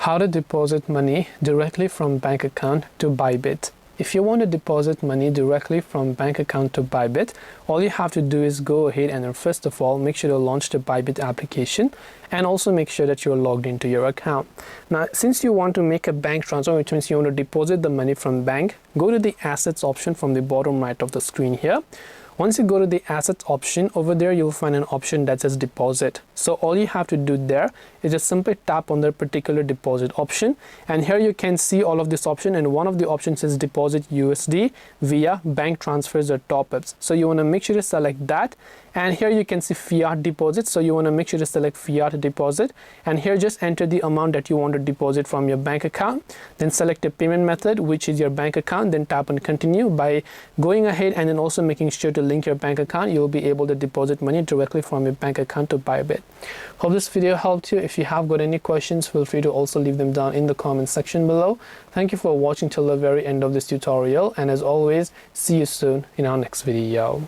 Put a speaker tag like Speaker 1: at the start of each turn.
Speaker 1: How to deposit money directly from bank account to Bybit. If you want to deposit money directly from bank account to Bybit, all you have to do is go ahead and first of all make sure to launch the Bybit application and also make sure that you're logged into your account. Now, since you want to make a bank transfer, which means you want to deposit the money from bank, go to the assets option from the bottom right of the screen here. Once you go to the assets option, over there you'll find an option that says deposit. So all you have to do there is just simply tap on the particular deposit option, and here you can see all of this option, and one of the options says deposit USD via bank transfers or top-ups. So you want to make sure to select that, and here you can see Fiat deposit, so you want to make sure to select Fiat deposit, and here just enter the amount that you want to deposit from your bank account, then select a payment method, which is your bank account, then tap on continue. By going ahead and then also making sure to link your bank account, you'll be able to deposit money directly from your bank account to Bybit. Hope this video helped you. If you have got any questions, feel free to also leave them down in the comment section below. Thank you for watching till the very end of this tutorial, and as always, see you soon in our next video.